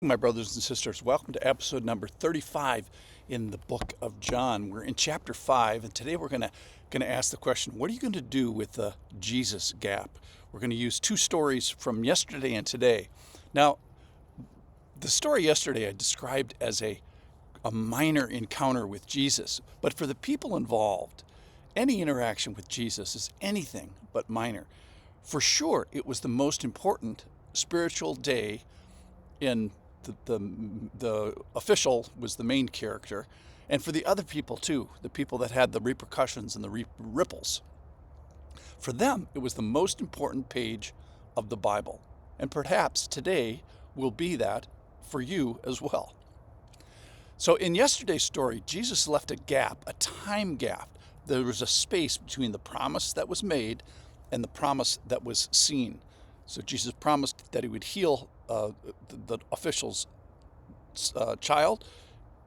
My brothers and sisters, welcome to episode number 35 in the book of John. We're in chapter 5, and today we're going to ask the question, what are you going to do with the Jesus gap? We're going to use two stories from yesterday and today. Now, the story yesterday I described as a minor encounter with Jesus, but for the people involved, any interaction with Jesus is anything but minor. For sure, it was the most important spiritual day in the official was the main character, and for the other people too, the people that had the repercussions and the ripples. For them, it was the most important page of the Bible, and perhaps today will be that for you as well. So in yesterday's story, Jesus left a gap, a time gap. There was a space between the promise that was made and the promise that was seen. So Jesus promised that he would heal the official's child,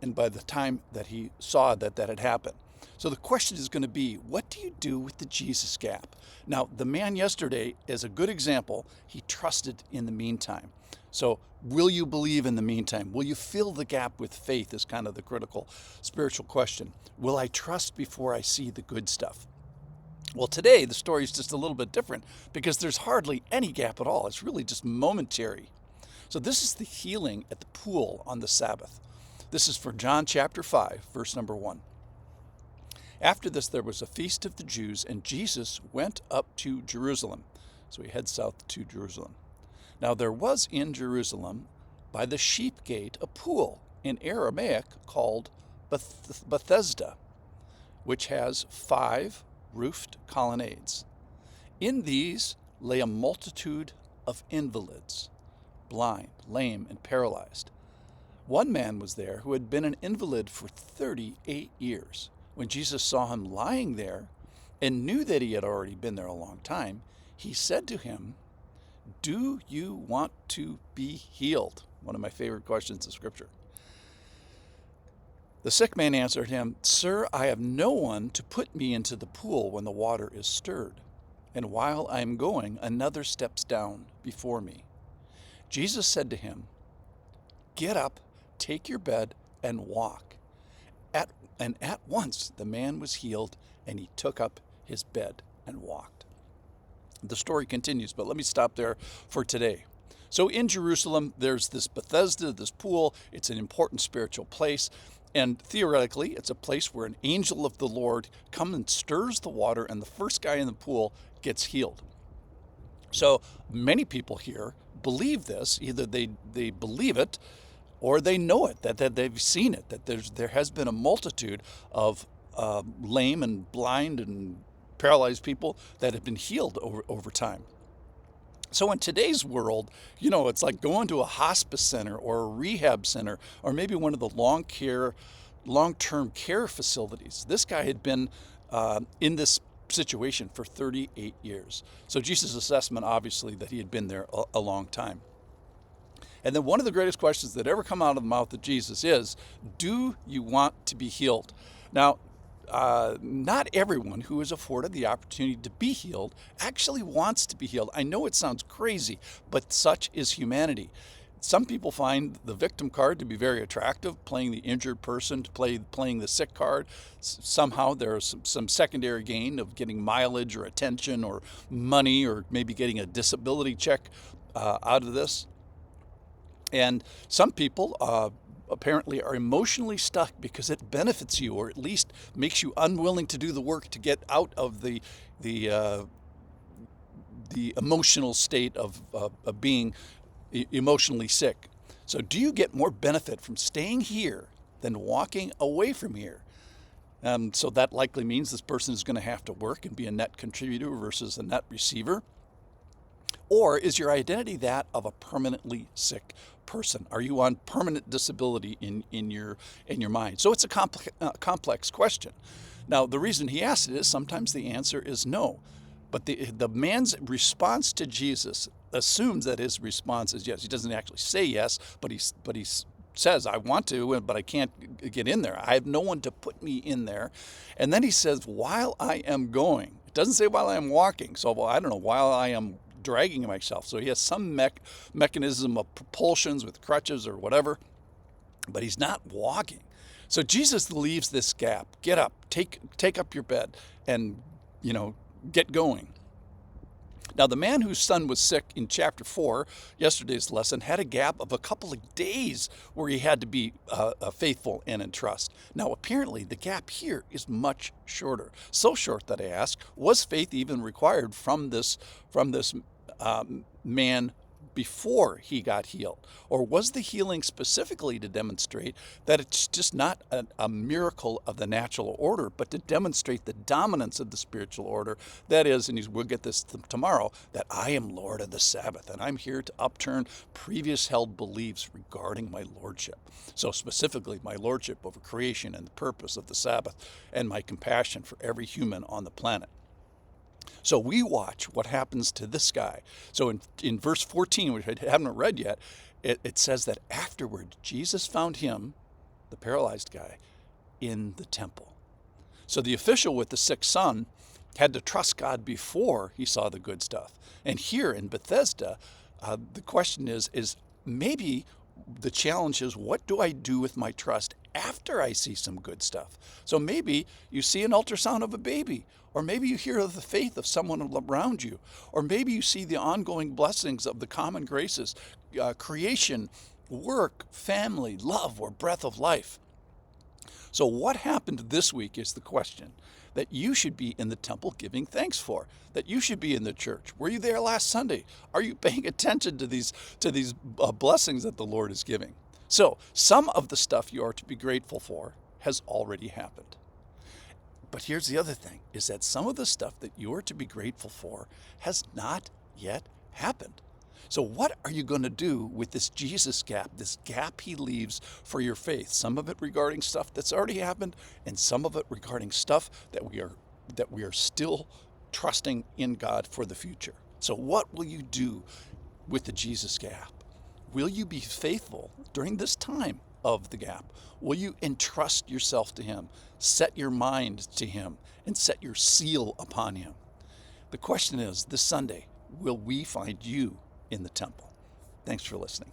and by the time that he saw that had happened. So the question is going to be, what do you do with the Jesus gap? Now, the man yesterday is a good example. He trusted in the meantime. So will you believe in the meantime? Will you fill the gap with faith is kind of the critical spiritual question. Will I trust before I see the good stuff? Well, today the story is just a little bit different because there's hardly any gap at all. It's really just momentary. So this is the healing at the pool on the Sabbath. This is for John chapter 5, verse number 1. After this, there was a feast of the Jews, and Jesus went up to Jerusalem. So he heads south to Jerusalem. Now there was in Jerusalem by the sheep gate a pool in Aramaic called Bethesda, which has 5 roofed colonnades. In these lay a multitude of invalids, blind, lame, and paralyzed. One man was there who had been an invalid for 38 years. When Jesus saw him lying there and knew that he had already been there a long time, he said to him, "Do you want to be healed?" One of my favorite questions in Scripture. The sick man answered him, "Sir, I have no one to put me into the pool when the water is stirred, and while I am going, another steps down before me." Jesus said to him, "Get up, take your bed, and walk." And at once the man was healed, and he took up his bed and walked. The story continues, but let me stop there for today. So in Jerusalem, there's this Bethesda, this pool. It's an important spiritual place. And theoretically, it's a place where an angel of the Lord comes and stirs the water, and the first guy in the pool gets healed. So many people here believe this. Either they believe it or they know it, that they've seen it, that there has been a multitude of lame and blind and paralyzed people that have been healed over time. So in today's world, it's like going to a hospice center or a rehab center or maybe one of the long-term care facilities. This guy had been in this situation for 38 years. So Jesus' assessment, obviously, that he had been there a long time. And then one of the greatest questions that ever come out of the mouth of Jesus is, do you want to be healed? Now, not everyone who is afforded the opportunity to be healed actually wants to be healed. I know it sounds crazy, but such is humanity. Some people find the victim card to be very attractive, playing the injured person, playing the sick card. Somehow there's some secondary gain of getting mileage or attention or money or maybe getting a disability check out of this. And some people apparently are emotionally stuck because it benefits you, or at least makes you unwilling to do the work to get out of the emotional state of being emotionally sick. So do you get more benefit from staying here than walking away from here? So that likely means this person is going to have to work and be a net contributor versus a net receiver. Or is your identity that of a permanently sick person? Are you on permanent disability in your mind? So it's a complex question. Now, the reason he asked it is sometimes the answer is no. But the man's response to Jesus assumes that his response is yes. He doesn't actually say yes, but he says, "I want to, but I can't get in there. I have no one to put me in there." And then he says, "While I am going." It doesn't say while I am walking. So, well, I don't know, while I am dragging himself. So he has some mechanism of propulsions with crutches or whatever, but he's not walking. So Jesus leaves this gap. Get up, take up your bed, and get going. Now, the man whose son was sick in chapter 4, yesterday's lesson, had a gap of a couple of days where he had to be faithful and in trust. Now, apparently, the gap here is much shorter. So short that I ask, was faith even required from this man before he got healed? Or was the healing specifically to demonstrate that it's just not a miracle of the natural order, but to demonstrate the dominance of the spiritual order? That is, and we'll get this tomorrow, that I am Lord of the Sabbath, and I'm here to upturn previous held beliefs regarding my lordship. So specifically, my lordship over creation and the purpose of the Sabbath, and my compassion for every human on the planet. So we watch what happens to this guy. So in verse 14, which I haven't read yet, it says that afterward, Jesus found him, the paralyzed guy, in the temple. So the official with the sick son had to trust God before he saw the good stuff. And here in Bethesda, the question is maybe the challenge is, what do I do with my trust after I see some good stuff? So maybe you see an ultrasound of a baby, or maybe you hear of the faith of someone around you, or maybe you see the ongoing blessings of the common graces, creation, work, family, love, or breath of life. So what happened this week is the question that you should be in the temple giving thanks for, that you should be in the church. Were you there last Sunday? Are you paying attention to these blessings that the Lord is giving? So some of the stuff you are to be grateful for has already happened. But here's the other thing, is that some of the stuff that you are to be grateful for has not yet happened. So what are you going to do with this Jesus gap, this gap he leaves for your faith? Some of it regarding stuff that's already happened, and some of it regarding stuff that we are still trusting in God for the future. So what will you do with the Jesus gap? Will you be faithful during this time of the gap? Will you entrust yourself to him, set your mind to him, and set your seal upon him? The question is, this Sunday, will we find you in the temple? Thanks for listening.